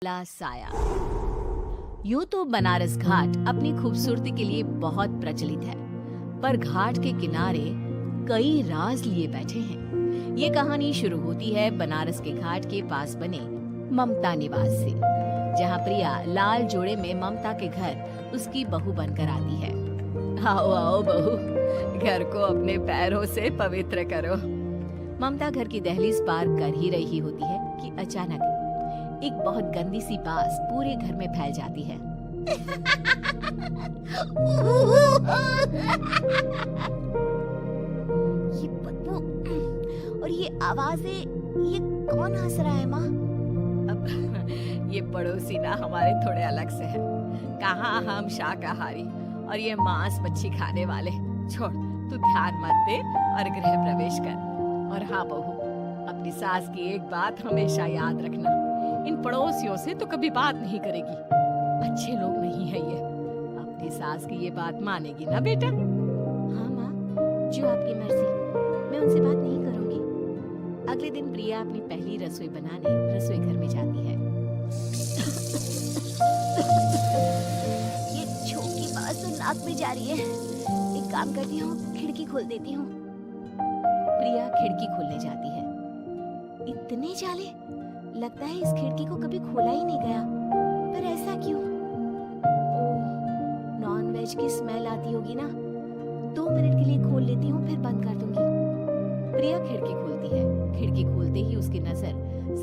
ला साया। यूं तो बनारस घाट अपनी खूबसूरती के लिए बहुत प्रचलित है, पर घाट के किनारे कई राज लिए बैठे हैं। ये कहानी शुरू होती है बनारस के घाट के पास बने ममता निवास से, जहाँ प्रिया लाल जोड़े में ममता के घर उसकी बहू बनकर आती है। आओ आओ बहू, घर को अपने पैरों से पवित्र करो। ममता घर की दहलीज पार कर ही रही होती है कि अचानक एक बहुत गंदी सी बास पूरे घर में फैल जाती है। ये बदबू और ये आवाजें, ये कौन हंस रहा है माँ? ये पड़ोसी ना हमारे थोड़े अलग से है। कहाँ हम शाकाहारी और ये मांस मच्छी खाने वाले। छोड़, तू ध्यान मत दे और गृह प्रवेश कर। और हाँ बहू, अपनी सास की एक बात हमेशा याद रखना, इन पड़ोसियों से तो कभी बात नहीं करेगी। अच्छे लोग नहीं है ये। अपनी सास की ये बात मानेगी ना बेटा? हाँ माँ, जो आपकी मर्जी, मैं उनसे बात नहीं करूंगी। अगले दिन प्रिया अपनी पहली रसोई बनाने रसोई घर में जाती है। ये छोटी की बात तो नाक में जा रही है। एक काम करती हूँ, खिड़की खोल देती हूँ। प्रिया खिड़की खोलने जाती है। इतने जाले, लगता है इस खिड़की को कभी खोला ही नहीं गया। पर ऐसा क्यों? ओह, नॉन वेज की स्मेल आती होगी ना। 2 मिनट के लिए खोल लेती हूँ, फिर बंद कर दूंगी। प्रिया खिड़की खोलती है। खिड़की खोलते ही उसकी नजर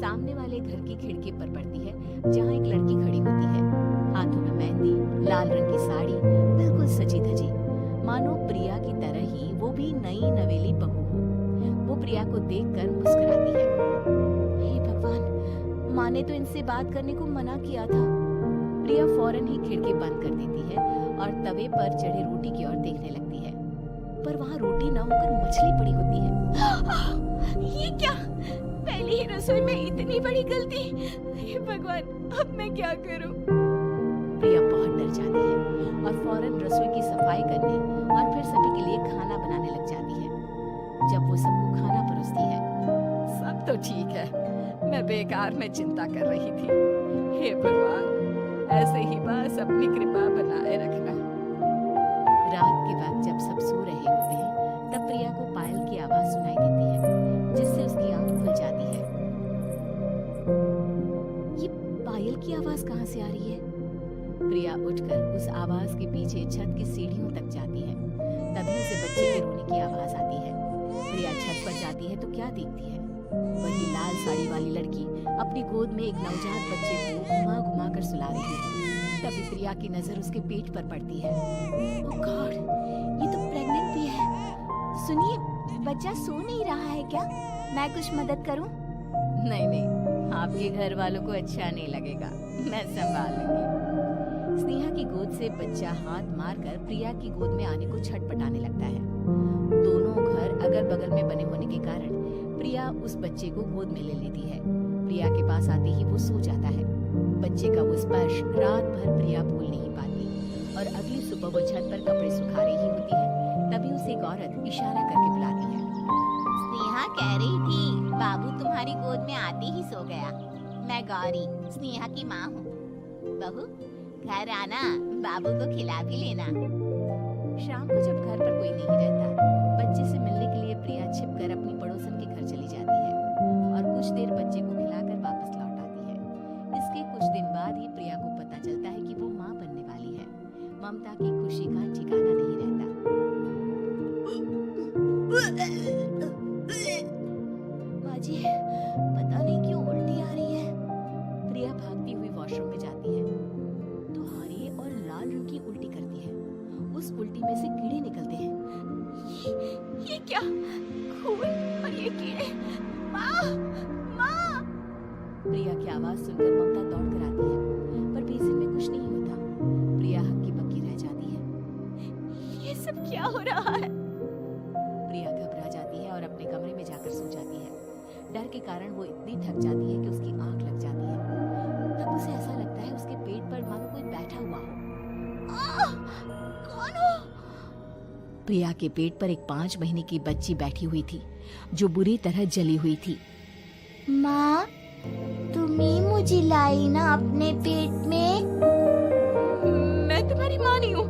सामने वाले घर की खिड़की पर पड़ती है, जहाँ एक लड़की खड़ी होती है, हाथों में मेहंदी, लाल रंग की साड़ी, बिल्कुल सजी धजी, मानो प्रिया की तरह ही वो भी नई नवेली बहू हो। वो प्रिया को देखकर मुस्कुराती है। हे भगवान, माँ ने तो इनसे बात करने को मना किया था। प्रिया फौरन ही खिड़की बंद कर देती है और तवे पर चढ़े रोटी की ओर देखने लगती है, पर वहाँ रोटी न होकर मछली पड़ी होती है। ये क्या? पहले ही रसोई में इतनी बड़ी गलती। हे भगवान, अब मैं क्या करूं? प्रिया बहुत डर जाती है और फौरन रसोई की सफाई करने और फिर सभी के लिए खाना बनाने लग जाती है। जब वो सबको खाना परोसती है, सब तो ठीक है, मैं बेकार में चिंता कर रही थी। हे भगवान, ऐसे ही बस अपनी कृपा बनाए रखना। रात के वक्त जब सब सो रहे होते हैं, तब प्रिया को पायल की आवाज सुनाई देती है, जिससे उसकी आंख खुल जाती है। ये पायल की आवाज कहाँ से आ रही है? प्रिया उठकर उस आवाज के पीछे छत की सीढ़ियों तक जाती है। तभी उसे बच्चे के रोने की आवाज आती है। प्रिया छत पर जाती है तो क्या देखती है? वही लाल साड़ी वाली लड़की अपनी गोद में एक नवजात बच्चे को घुमा घुमा कर सुला रही है। तभी प्रिया की नजर उसके पेट पर पड़ती है। ओह गॉड, ये तो प्रेग्नेंट भी है। सुनिए, बच्चा सो नहीं रहा है क्या? मैं कुछ मदद करूं? नहीं नहीं, आपके घर वालों को अच्छा नहीं लगेगा, मैं संभाल लूंगी। स्नेहा की गोद से बच्चा हाथ मारकर प्रिया की गोद में आने को छटपटाने लगता है। दोनों घर अगल बगल में बने होने के कारण प्रिया उस बच्चे को गोद में ले लेती है। प्रिया के पास आते ही वो सो जाता है। बच्चे का वो स्पर्श रात भर प्रिया भूल नहीं पाती और अगली सुबह वो छत पर कपड़े सुखा रही होती है। तभी उसे एक औरत इशारा करके बुलाती है। स्नेहा कह रही थी बाबू तुम्हारी गोद में आते ही सो गया। मैं गौरी, स्नेहा की माँ हूँ। बहू, घर आना, बाबू को खिला भी लेना। शाम को जब घर पर कोई नहीं रहता, बच्चे से मिलने के लिए प्रिया छिपकर अपनी पड़ोसन के घर चली जाती है और कुछ देर बच्चे को खिलाकर वापस लौट आती है। इसके कुछ दिन बाद ही प्रिया को पता चलता है कि वो माँ बनने वाली है। ममता की खुशी का ठिकाना नहीं रहता। माँ जी, पता नहीं क्यों उल्टी आ रही है। प्रिया भागती हुई वॉशरूम में जाती है तो हरे और लाल रंग की उल्टी करती है। उस उल्टी में से कीड़े निकलते हैं। ये क्या? खून और ये कीड़े! माँ! माँ! प्रिया की आवाज सुनकर ममता दौड़ कर आती है, पर बेसिन में कुछ नहीं होता। प्रिया हक्की बक्की रह जाती है। ये सब क्या हो रहा है? प्रिया घबरा जाती है और अपने कमरे में जाकर सो जाती है। डर के कारण वो इतनी थक जाती है कि उसकी आंख लग जाती है। तब उसे ऐसा लगता है उसके पेट पर मानो कोई बैठा हुआ हो। कौन हो? प्रिया के पेट पर एक 5 महीने की बच्ची बैठी हुई थी, जो बुरी तरह जली हुई थी। माँ, तुम ही मुझे चिल्लाई ना अपने पेट में। मैं तुम्हारी माँ नहीं हूँ।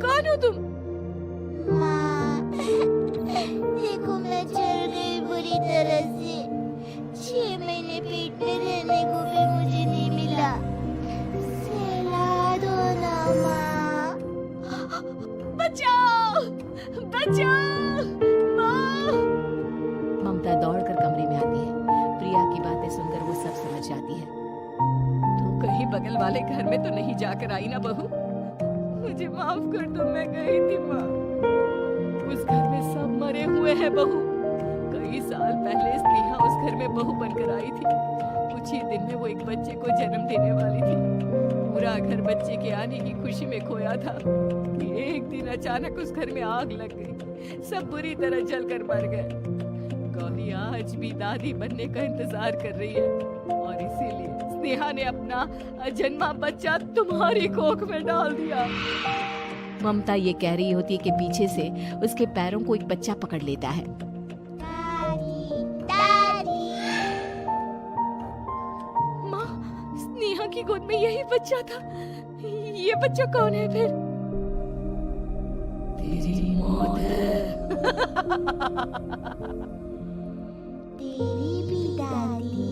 कौन हो तुम? माँ, देखो मैं चल गई बुरी तरह से। 6 महीने पेट में रहने को भी मुझे नहीं मिला। सहला दो ना माँ। बचाओ, बचाओ, माँ। ममता दौड़कर कमरे में आती है। प्रिया की बातें सुनकर वो सब समझ जाती है। तू कहीं बगल वाले घर में तो नहीं जाकर आई ना बहू? मुझे माफ कर दो, मैं गई थी माँ। उस घर में सब मरे हुए हैं बहू। कई साल पहले स्नेहा उस घर में बहू बनकर आई थी। कुछ ही दिन में वो एक बच्चे को जन्म देने वाली थी। पूरा घर बच्चे के आने की खुशी में खोया था कि एक दिन अचानक उस घर में आग लग गई। सब बुरी तरह जलकर मर गए। गौरी आज भी दादी बनने का इंतजार कर रही है और इसीलिए स्नेहा ने अपना अजन्मा बच्चा तुम्हारी कोख में डाल दिया। ममता ये कह रही होती है कि पीछे से उसके पैरों को एक बच्चा पकड़ लेता है। दादी, दादी। माँ, स्नेहा की गोद में यही बच्चा था। ये बच्चा कौन है फिर? तेरी मौत है। तेरी भी दादी।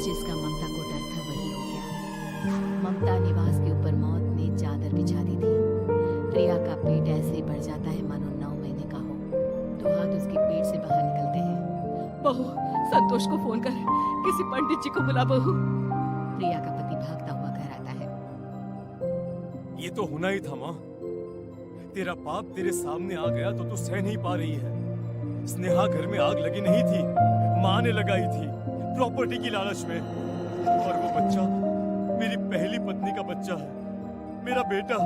जिसका ममता को डर था वही हो गया। ममता निवास के ऊपर मौत ने चादर बिछा दी थी। प्रिया का पेट ऐसे ही बढ़ जाता है मानो 9 महीने का हो। 2 हाथ उसके पेट से बाहर निकलते हैं। बहू, संतोष को फोन कर, किसी पंडित जी को बुला बहू। प्रिया का पति भागता हुआ घर आता है। ये तो होना ही था माँ। तेरा पाप तेरे सामने आ गया तो तू सह नहीं पा रही है। स्नेहा घर में आग लगी नहीं थी, माँ ने लगाई थी प्रॉपर्टी की लालच में। और वो बच्चा मेरी पहली पत्नी का बच्चा है, मेरा बेटा,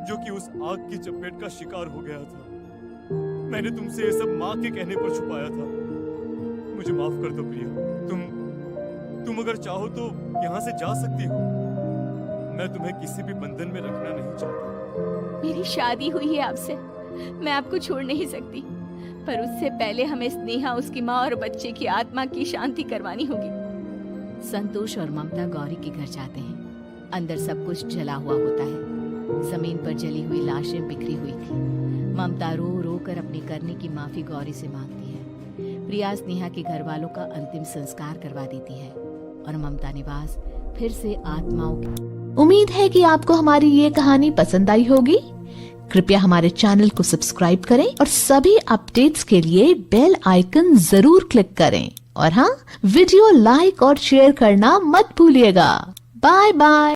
जो कि उस आग की चपेट का शिकार हो गया था। मैंने तुमसे ये सब माँ के कहने पर छुपाया था। मुझे माफ कर दो प्रिया। तुम अगर चाहो तो यहाँ से जा सकती हो। मैं तुम्हें किसी भी बंधन में रखना नहीं चाहता। मेरी शादी हुई है आपसे, मैं आपको छोड़ नहीं सकती, पर उससे पहले हमें स्नेहा, उसकी माँ और बच्चे की आत्मा की शांति करवानी होगी। संतोष और ममता गौरी के घर जाते हैं। अंदर सब कुछ जला हुआ होता है। जमीन पर जली हुई लाशें बिखरी हुई थी। ममता रो रो कर अपनी करने की माफी गौरी से मांगती है। प्रिया स्नेहा के घर वालों का अंतिम संस्कार करवा देती है और ममता निवास फिर से आत्माओं की। उम्मीद है कि आपको हमारी ये कहानी पसंद आई होगी। कृपया हमारे चैनल को सब्सक्राइब करें और सभी अपडेट्स के लिए बेल आइकन जरूर क्लिक करें। और हाँ, वीडियो लाइक और शेयर करना मत भूलिएगा। Bye bye.